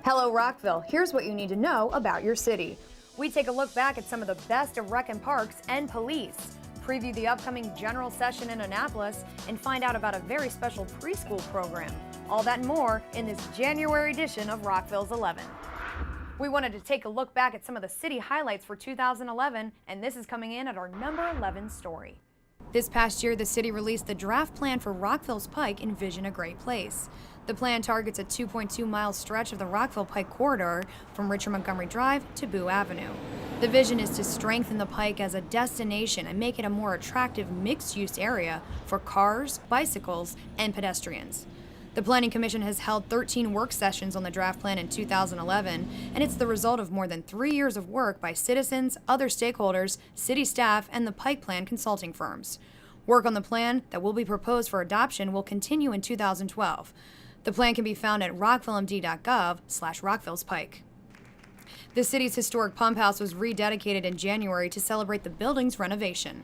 Hello, Rockville. Here's what you need to know about your city. We take a look back at some of the best of rec and parks and police, preview the upcoming general session in Annapolis, and find out about a very special preschool program. All that and more in this January edition of Rockville's 11. We wanted to take a look back at some of the city highlights for 2011, and this is coming in at our number 11 story. This past year, the city released the draft plan for Rockville's Pike Envision a Great Place. The plan targets a 2.2-mile stretch of the Rockville Pike corridor from Richard Montgomery Drive to Boo Avenue. The vision is to strengthen the Pike as a destination and make it a more attractive mixed-use area for cars, bicycles, and pedestrians. The Planning Commission has held 13 work sessions on the draft plan in 2011, and it's the result of more than 3 years of work by citizens, other stakeholders, city staff, and the Pike Plan consulting firms. Work on the plan that will be proposed for adoption will continue in 2012. The plan can be found at rockvillemd.gov/Rockville'sPike. The city's historic pump house was rededicated in January to celebrate the building's renovation.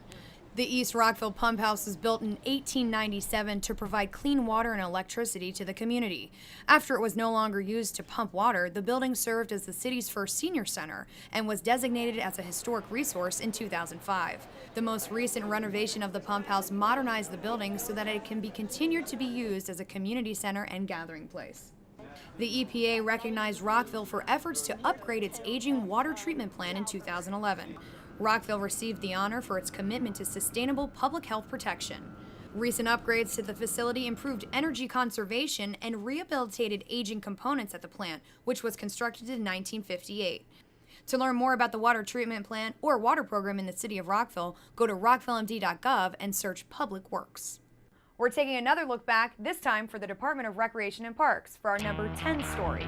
The East Rockville Pump House was built in 1897 to provide clean water and electricity to the community. After it was no longer used to pump water, the building served as the city's first senior center and was designated as a historic resource in 2005. The most recent renovation of the pump house modernized the building so that it can be continued to be used as a community center and gathering place. The EPA recognized Rockville for efforts to upgrade its aging water treatment plant in 2011. Rockville received the honor for its commitment to sustainable public health protection. Recent upgrades to the facility improved energy conservation and rehabilitated aging components at the plant, which was constructed in 1958. To learn more about the water treatment plant or water program in the city of Rockville, go to rockvillemd.gov and search Public Works. We're taking another look back, this time for the Department of Recreation and Parks, for our number 10 story.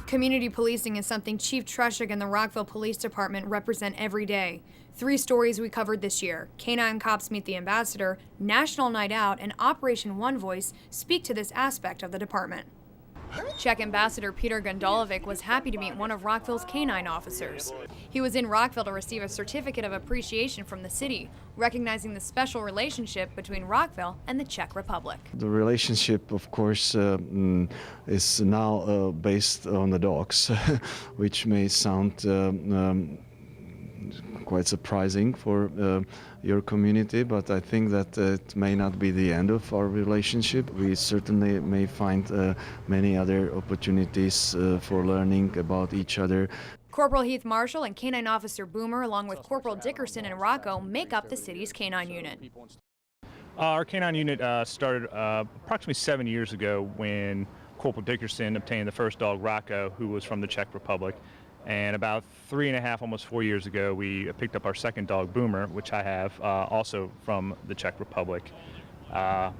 Community policing is something Chief Treshik and the Rockville Police Department represent every day. 3 stories we covered this year: Canine Cops Meet the Ambassador, National Night Out, and Operation One Voice speak to this aspect of the department. Czech Ambassador Peter Gondolovic was happy to meet one of Rockville's canine officers. He was in Rockville to receive a certificate of appreciation from the city, recognizing the special relationship between Rockville and the Czech Republic. The relationship, of course, is now based on the dogs, which may sound quite surprising for your community, but I think that it may not be the end of our relationship. We certainly may find many other opportunities for learning about each other. Corporal Heath Marshall and Canine Officer Boomer, along with Corporal Dickerson and Rocco, make up the city's canine unit. Our canine unit started approximately 7 years ago when Corporal Dickerson obtained the first dog, Rocco, who was from the Czech Republic. And about 3.5, almost 4 years ago, we picked up our second dog, Boomer, which I have, also from the Czech Republic. And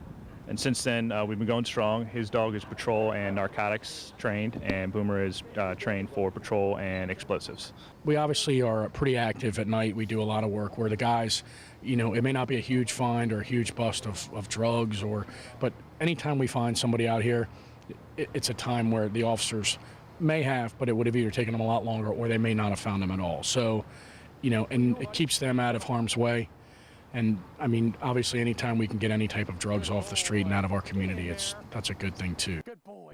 since then, we've been going strong. His dog is patrol and narcotics trained, and Boomer is trained for patrol and explosives. We obviously are pretty active at night. We do a lot of work where the guys, you know, it may not be a huge find or a huge bust of drugs, but anytime we find somebody out here, it's a time where the officers may have, but it would have either taken them a lot longer or they may not have found them at all. So, you know, and it keeps them out of harm's way. And I mean, obviously, anytime we can get any type of drugs off the street and out of our community, that's a good thing too. Good boy.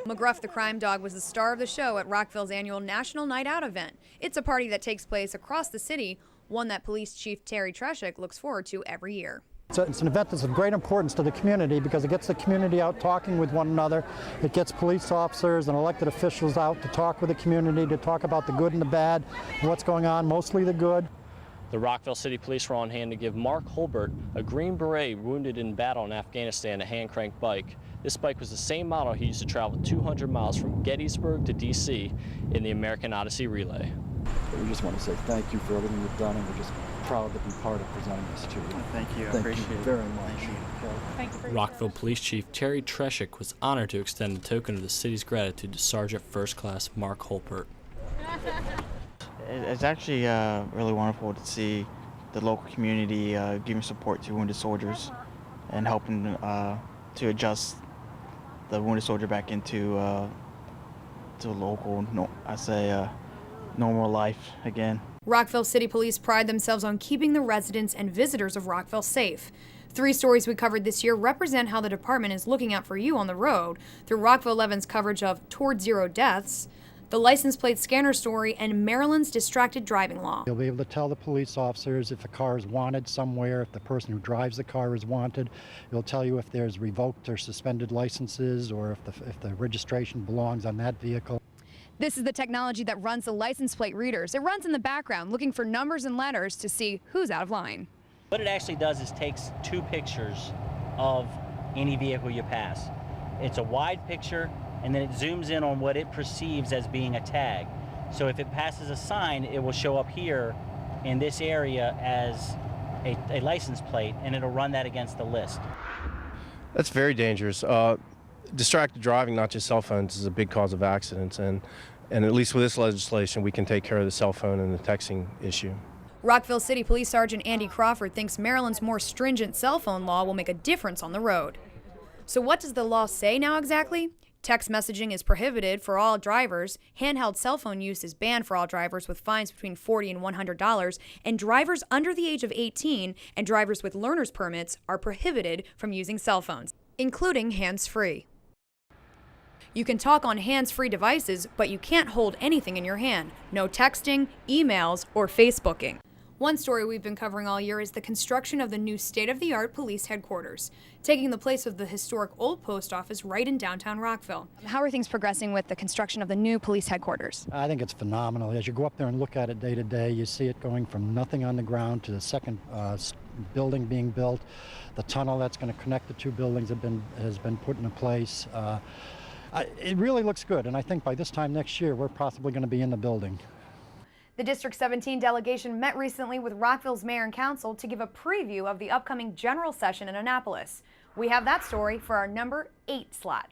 McGruff the Crime Dog was the star of the show at Rockville's annual National Night Out event. It's a party that takes place across the city, one that Police Chief Terry Treshik looks forward to every year. It's an event that's of great importance to the community because it gets the community out talking with one another. It gets police officers and elected officials out to talk with the community, to talk about the good and the bad, and what's going on, mostly the good. The Rockville City Police were on hand to give Mark Holbert, a Green Beret wounded in battle in Afghanistan, a hand-crank bike. This bike was the same model he used to travel 200 miles from Gettysburg to D.C. in the American Odyssey Relay. We just want to say thank you for everything you've done, and we're just proud to be part of presenting this to you. Thank you. I appreciate it very much. Thank you. Rockville Police Chief Terry Treshik was honored to extend a token of the city's gratitude to Sergeant First Class Mark Holpert. It's actually really wonderful to see the local community giving support to wounded soldiers and helping to adjust the wounded soldier back into to local, normal life again. Rockville City Police pride themselves on keeping the residents and visitors of Rockville safe. 3 stories we covered this year represent how the department is looking out for you on the road through Rockville 11's coverage of Toward Zero Deaths, the license plate scanner story, and Maryland's distracted driving law. You'll be able to tell the police officers if a car is wanted somewhere, if the person who drives the car is wanted. It'll tell you if there's revoked or suspended licenses or if the registration belongs on that vehicle. This is the technology that runs the license plate readers. It runs in the background looking for numbers and letters to see who's out of line. What it actually does is takes 2 pictures of any vehicle you pass. It's a wide picture, and then it zooms in on what it perceives as being a tag. So if it passes a sign, it will show up here in this area as a license plate, and it'll run that against the list. That's very dangerous. Distracted driving, not just cell phones, is a big cause of accidents, and at least with this legislation, we can take care of the cell phone and the texting issue. Rockville City Police Sergeant Andy Crawford thinks Maryland's more stringent cell phone law will make a difference on the road. So what does the law say now exactly? Text messaging is prohibited for all drivers, handheld cell phone use is banned for all drivers with fines between $40 and $100, and drivers under the age of 18 and drivers with learner's permits are prohibited from using cell phones, including hands-free. You can talk on hands-free devices, but you can't hold anything in your hand. No texting, emails, or Facebooking. One story we've been covering all year is the construction of the new state-of-the-art police headquarters, taking the place of the historic old post office right in downtown Rockville. How are things progressing with the construction of the new police headquarters? I think it's phenomenal. As you go up there and look at it day to day, you see it going from nothing on the ground to the second building being built. The tunnel that's going to connect the 2 buildings has been put into place. It really looks good, and I think by this time next year, we're possibly going to be in the building. The District 17 delegation met recently with Rockville's mayor and council to give a preview of the upcoming general session in Annapolis. We have that story for our number 8 slot.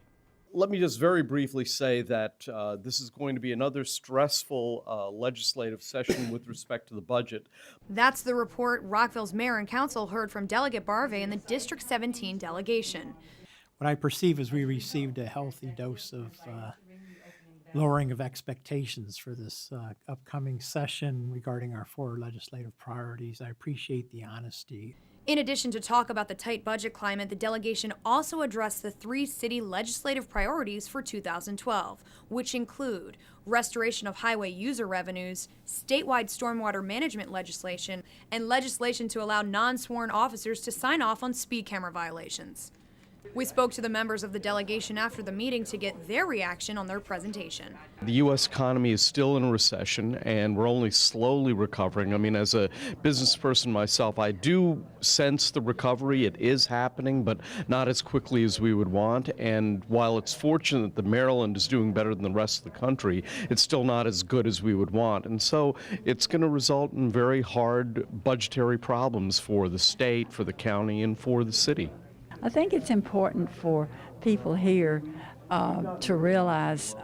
Let me just very briefly say that this is going to be another stressful legislative session with respect to the budget. That's the report Rockville's mayor and council heard from Delegate Barve and the District 17 delegation. What I perceive is we received a healthy dose of lowering of expectations for this upcoming session regarding our 4 legislative priorities. I appreciate the honesty. In addition to talk about the tight budget climate, the delegation also addressed the 3 city legislative priorities for 2012, which include restoration of highway user revenues, statewide stormwater management legislation, and legislation to allow non-sworn officers to sign off on speed camera violations. We spoke to the members of the delegation after the meeting to get their reaction on their presentation. The U.S. economy is still in a recession, and we're only slowly recovering. I mean, as a business person myself, I do sense the recovery. It is happening, but not as quickly as we would want. And while it's fortunate that Maryland is doing better than the rest of the country, it's still not as good as we would want. And so it's going to result in very hard budgetary problems for the state, for the county, and for the city. I think it's important for people here to realize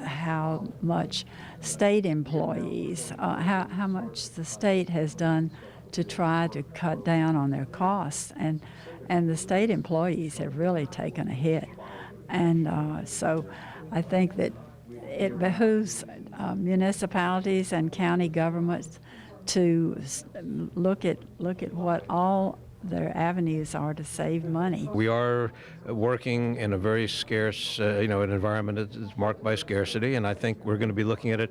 how much state employees, how much the state has done to try to cut down on their costs, and the state employees have really taken a hit. And so I think that it behooves municipalities and county governments to look at what all their avenues are to save money. We are working in a very scarce, an environment that's marked by scarcity, and I think we're going to be looking at it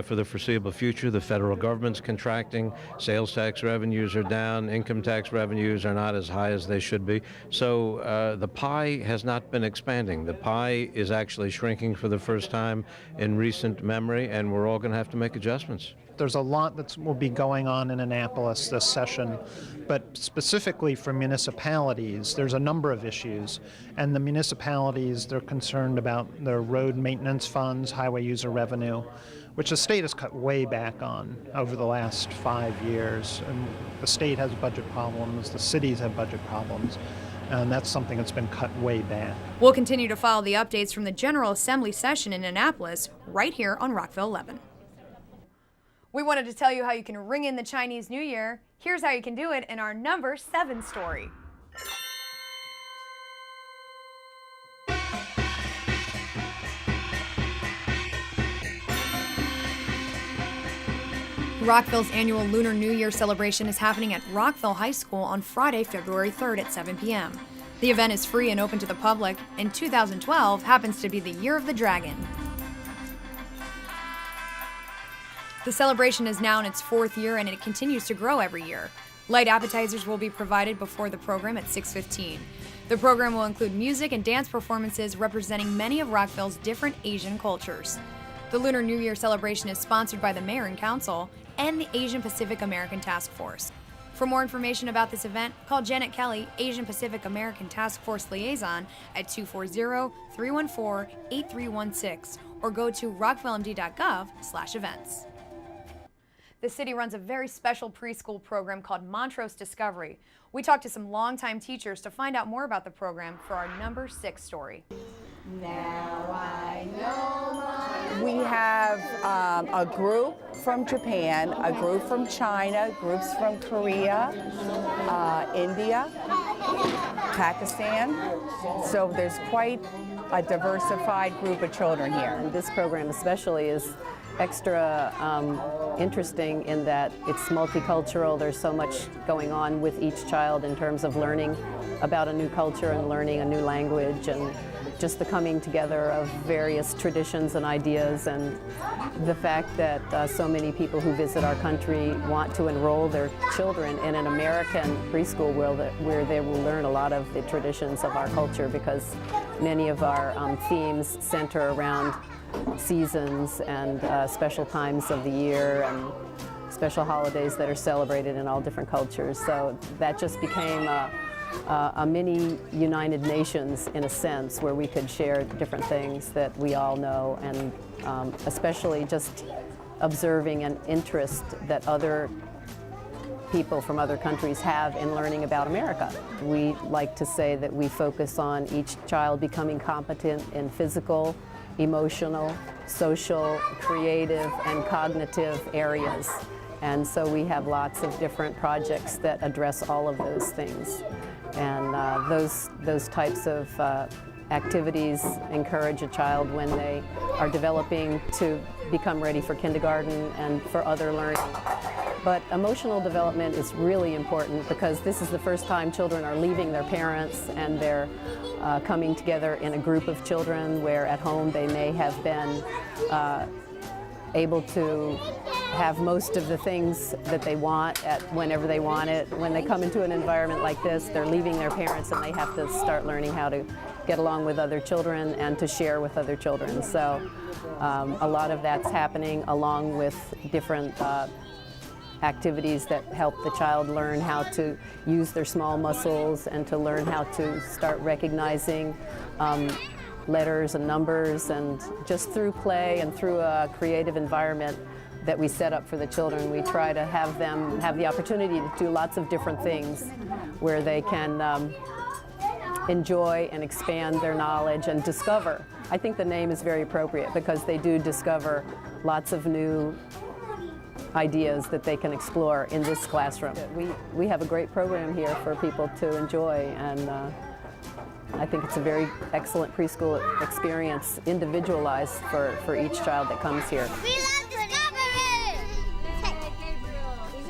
for the foreseeable future. The federal government's contracting, sales tax revenues are down, income tax revenues are not as high as they should be. So the pie has not been expanding. The pie is actually shrinking for the first time in recent memory, and we're all going to have to make adjustments. There's a lot that will be going on in Annapolis this session, but specifically for municipalities, there's a number of issues. And the municipalities, they're concerned about their road maintenance funds, highway user revenue, which the state has cut way back on over the last 5 years. And the state has budget problems, the cities have budget problems, and that's something that's been cut way back. We'll continue to follow the updates from the General Assembly session in Annapolis right here on Rockville 11. We wanted to tell you how you can ring in the Chinese New Year. Here's how you can do it in our number 7 story. Rockville's annual Lunar New Year celebration is happening at Rockville High School on Friday, February 3rd at 7 p.m. The event is free and open to the public, and 2012 happens to be the Year of the Dragon. The celebration is now in its 4th year and it continues to grow every year. Light appetizers will be provided before the program at 6:15. The program will include music and dance performances representing many of Rockville's different Asian cultures. The Lunar New Year celebration is sponsored by the Mayor and Council and the Asian Pacific American Task Force. For more information about this event, call Janet Kelly, Asian Pacific American Task Force Liaison, at 240-314-8316 or go to rockvillemd.gov/events. The city runs a very special preschool program called Montrose Discovery. We talked to some longtime teachers to find out more about the program for our number 6 story. Now I know my... We have a group from Japan, a group from China, groups from Korea, India, Pakistan. So there's quite a diversified group of children here. And this program especially is extra interesting in that it's multicultural. There's so much going on with each child in terms of learning about a new culture and learning a new language, and just the coming together of various traditions and ideas, and the fact that so many people who visit our country want to enroll their children in an American preschool where they will learn a lot of the traditions of our culture, because many of our themes center around seasons and special times of the year and special holidays that are celebrated in all different cultures. So that just became a mini United Nations in a sense, where we could share different things that we all know, and especially just observing an interest that other people from other countries have in learning about America. We like to say that we focus on each child becoming competent in physical, emotional, social, creative, and cognitive areas. And so we have lots of different projects that address all of those things. And those types of activities encourage a child when they are developing to become ready for kindergarten and for other learning. But emotional development is really important, because this is the first time children are leaving their parents and they're coming together in a group of children where at home they may have been able to have most of the things that they want whenever they want it. When they come into an environment like this, they're leaving their parents and they have to start learning how to get along with other children and to share with other children. So a lot of that's happening, along with different activities that help the child learn how to use their small muscles and to learn how to start recognizing letters and numbers, and just through play and through a creative environment that we set up for the children, we try to have them have the opportunity to do lots of different things where they can enjoy and expand their knowledge and discover. I think the name is very appropriate, because they do discover lots of new ideas that they can explore in this classroom. We have a great program here for people to enjoy, and I think it's a very excellent preschool experience, individualized for each child that comes here.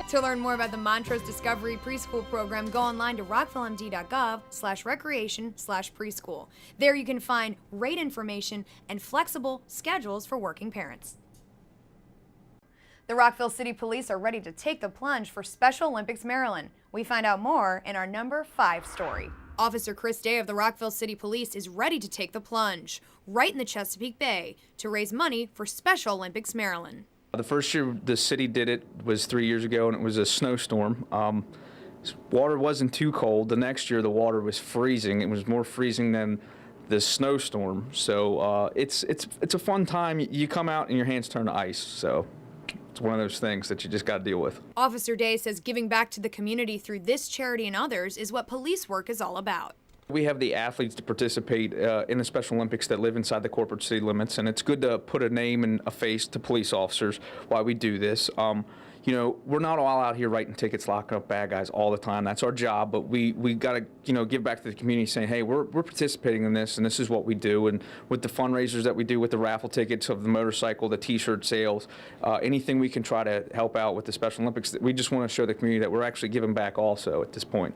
To learn more about the Montrose Discovery Preschool program, go online to rockvillemd.gov/recreation/preschool. There you can find rate information and flexible schedules for working parents. The Rockville City Police are ready to take the plunge for Special Olympics Maryland. We find out more in our number 5 story. Officer Chris Day of the Rockville City Police is ready to take the plunge right in the Chesapeake Bay to raise money for Special Olympics Maryland. The first year the city did it was 3 years ago, and it was a snowstorm. Water wasn't too cold. The next year the water was freezing. It was more freezing than the snowstorm. So it's a fun time. You come out and your hands turn to ice. So it's one of those things that you just got to deal with. Officer Day says giving back to the community through this charity and others is what police work is all about. We have the athletes to participate in the Special Olympics that live inside the corporate city limits, and it's good to put a name and a face to police officers while we do this. we're not all out here writing tickets, locking up bad guys all the time. That's our job, but we got to, give back to the community saying, hey, we're participating in this, and this is what we do. And with the fundraisers that we do with the raffle tickets of the motorcycle, the T-shirt sales, anything we can try to help out with the Special Olympics, we just want to show the community that we're actually giving back also at this point.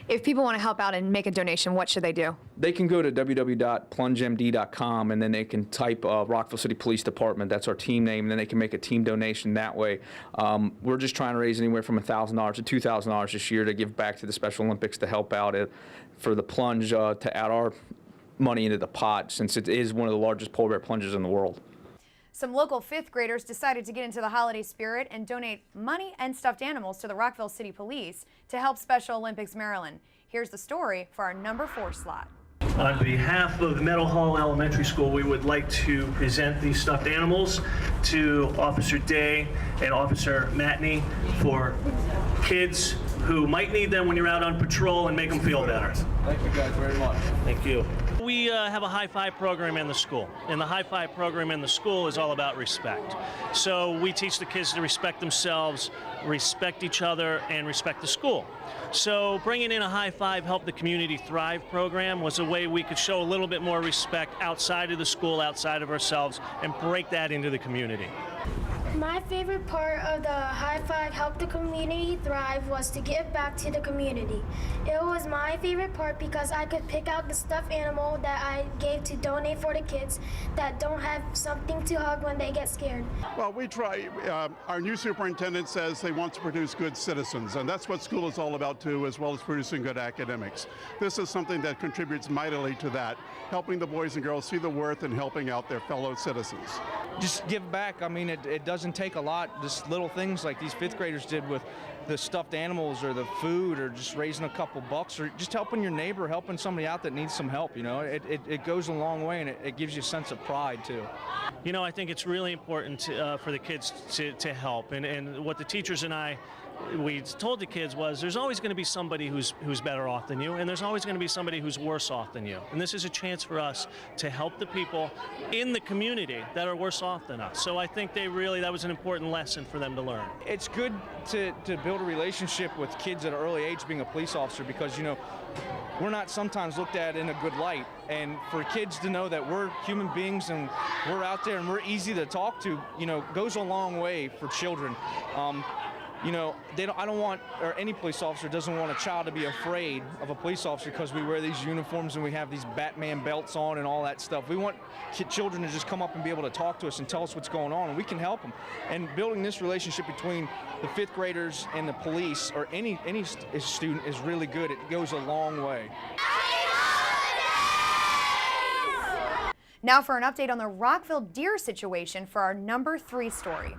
If people want to help out and make a donation, what should they do? They can go to www.plungemd.com, and then they can type Rockville City Police Department. That's our team name, and then they can make a team donation that way. We're just trying to raise anywhere from $1,000 to $2,000 this year to give back to the Special Olympics to help out for the plunge to add our money into the pot, since it is one of the largest polar bear plunges in the world. Some local 5th graders decided to get into the holiday spirit and donate money and stuffed animals to the Rockville City Police to help Special Olympics Maryland. Here's the story for our number 4 slot. On behalf of Meadow Hall Elementary School, we would like to present these stuffed animals to Officer Day and Officer Matney for kids who might need them when you're out on patrol and make them feel better. Thank you guys very much. Thank you. We have a high five program in the school, and the high five program in the school is all about respect. So we teach the kids to respect themselves, respect each other, and respect the school. So bringing in a high five Help the Community Thrive program was a way we could show a little bit more respect outside of the school, outside of ourselves, and break that into the community. My favorite part of the High Five Help the Community Thrive was to give back to the community. It was my favorite part because I could pick out the stuffed animal that I gave to donate for the kids that don't have something to hug when they get scared. Well, we try. Our new superintendent says they want to produce good citizens, and that's what school is all about too, as well as producing good academics. This is something that contributes mightily to that, helping the boys and girls see the worth in helping out their fellow citizens. Just give back. I mean, it doesn't take a lot, just little things like these 5th graders did with the stuffed animals or the food or just raising a couple bucks or just helping your neighbor, helping somebody out that needs some help. It goes a long way, and it gives you a sense of pride too. I think it's really important for the kids to help, and what the teachers and we told the kids was there's always going to be somebody who's better off than you, and there's always going to be somebody who's worse off than you. And this is a chance for us to help the people in the community that are worse off than us. So I think that was an important lesson for them to learn. It's good to build a relationship with kids at an early age being a police officer because, we're not sometimes looked at in a good light. And for kids to know that we're human beings and we're out there and we're easy to talk to, goes a long way for children. I don't want, or any police officer doesn't want a child to be afraid of a police officer because we wear these uniforms and we have these Batman belts on and all that stuff. We want children to just come up and be able to talk to us and tell us what's going on, and we can help them. And building this relationship between the 5th graders and the police or any student is really good. It goes a long way. Now for an update on the Rockville deer situation for our number 3 story.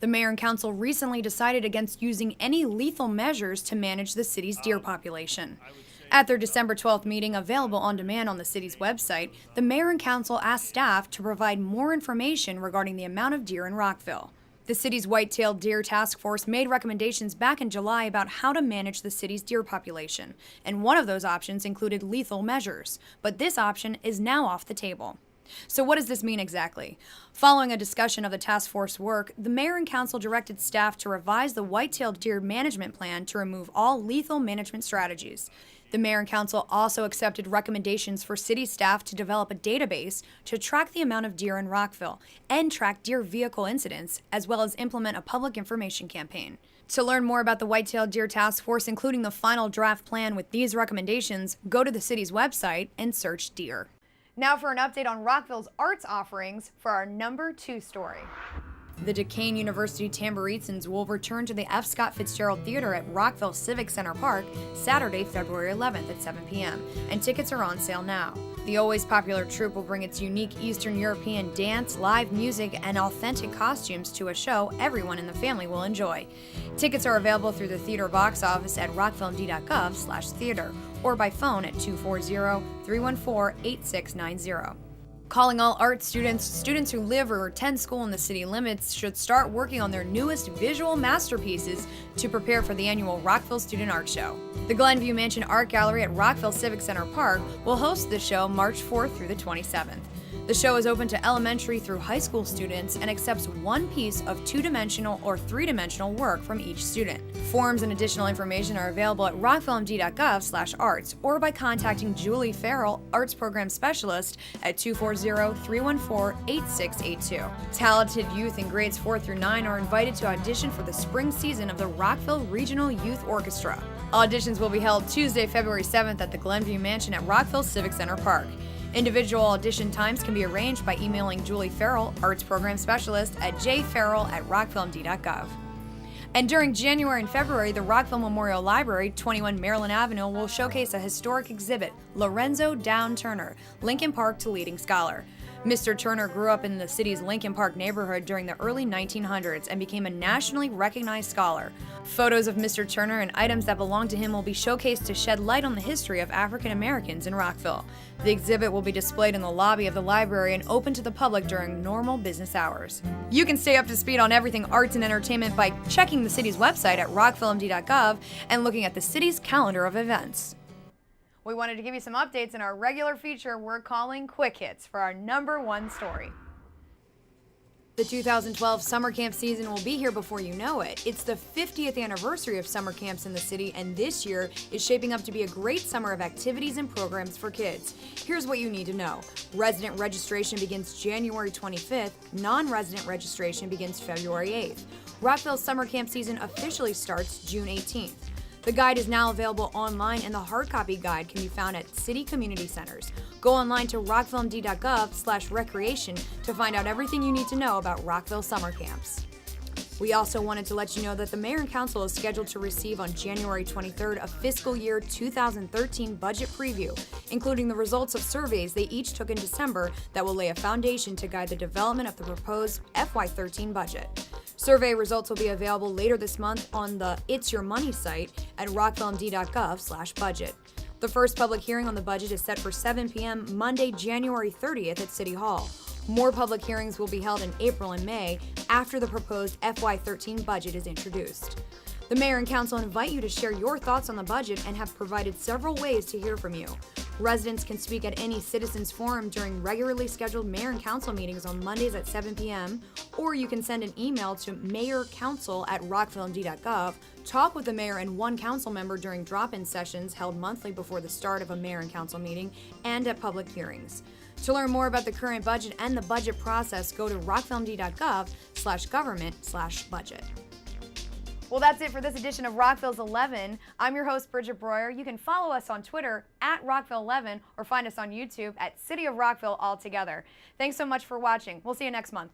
The mayor and council recently decided against using any lethal measures to manage the city's deer population. At their December 12th meeting, available on demand on the city's website, the mayor and council asked staff to provide more information regarding the amount of deer in Rockville. The city's white-tailed deer task force made recommendations back in July about how to manage the city's deer population, and one of those options included lethal measures, but this option is now off the table. So what does this mean exactly? Following a discussion of the task force work, the mayor and council directed staff to revise the white-tailed deer management plan to remove all lethal management strategies. The mayor and council also accepted recommendations for city staff to develop a database to track the amount of deer in Rockville and track deer vehicle incidents, as well as implement a public information campaign. To learn more about the White-tailed Deer Task Force, including the final draft plan with these recommendations, go to the city's website and search deer. Now for an update on Rockville's arts offerings for our number 2 story. The Duquesne University Tambourines will return to the F. Scott Fitzgerald Theater at Rockville Civic Center Park Saturday, February 11th at 7 p.m., and tickets are on sale now. The always popular troupe will bring its unique Eastern European dance, live music, and authentic costumes to a show everyone in the family will enjoy. Tickets are available through the theater box office at rockvillemd.gov/theater or by phone at 240-314-8690. Calling all art students who live or attend school in the city limits should start working on their newest visual masterpieces to prepare for the annual Rockville Student Art Show. The Glenview Mansion Art Gallery at Rockville Civic Center Park will host the show March 4th through the 27th. The show is open to elementary through high school students and accepts one piece of 2-dimensional or 3-dimensional work from each student. Forms and additional information are available at rockvillemd.gov/arts or by contacting Julie Farrell, Arts Program Specialist, at 240-314-8682. Talented youth in grades 4 through 9 are invited to audition for the spring season of the Rockville Regional Youth Orchestra. Auditions will be held Tuesday, February 7th at the Glenview Mansion at Rockville Civic Center Park. Individual audition times can be arranged by emailing Julie Farrell, Arts Program Specialist, at jfarrell@rockvillemd.gov. And during January and February, the Rockville Memorial Library, 21 Maryland Avenue, will showcase a historic exhibit, Lorenzo Down Turner, Lincoln Park to Leading Scholar. Mr. Turner grew up in the city's Lincoln Park neighborhood during the early 1900s and became a nationally recognized scholar. Photos of Mr. Turner and items that belong to him will be showcased to shed light on the history of African Americans in Rockville. The exhibit will be displayed in the lobby of the library and open to the public during normal business hours. You can stay up to speed on everything arts and entertainment by checking the city's website at rockvillemd.gov and looking at the city's calendar of events. We wanted to give you some updates in our regular feature we're calling Quick Hits for our #1 story. The 2012 summer camp season will be here before you know it. It's the 50th anniversary of summer camps in the city, and this year is shaping up to be a great summer of activities and programs for kids. Here's what you need to know. Resident registration begins January 25th. Non-resident registration begins February 8th. Rockville's summer camp season officially starts June 18th. The guide is now available online, and the hard copy guide can be found at city community centers. Go online to rockvillemd.gov/recreation to find out everything you need to know about Rockville summer camps. We also wanted to let you know that the Mayor and Council is scheduled to receive on January 23rd a fiscal year 2013 budget preview, including the results of surveys they each took in December that will lay a foundation to guide the development of the proposed FY13 budget. Survey results will be available later this month on the It's Your Money site at rockvillemd.gov/budget. The first public hearing on the budget is set for 7 p.m. Monday, January 30th at City Hall. More public hearings will be held in April and May after the proposed FY13 budget is introduced. The Mayor and Council invite you to share your thoughts on the budget and have provided several ways to hear from you. Residents can speak at any citizens forum during regularly scheduled Mayor and Council meetings on Mondays at 7 p.m., or you can send an email to mayorcouncil@rockvillemd.gov, talk with the mayor and one council member during drop-in sessions held monthly before the start of a Mayor and Council meeting, and at public hearings. To learn more about the current budget and the budget process, go to rockvillemd.gov/government/budget. Well, that's it for this edition of Rockville's 11. I'm your host, Bridget Breuer. You can follow us on Twitter at Rockville11 or find us on YouTube at City of Rockville altogether. Thanks so much for watching. We'll see you next month.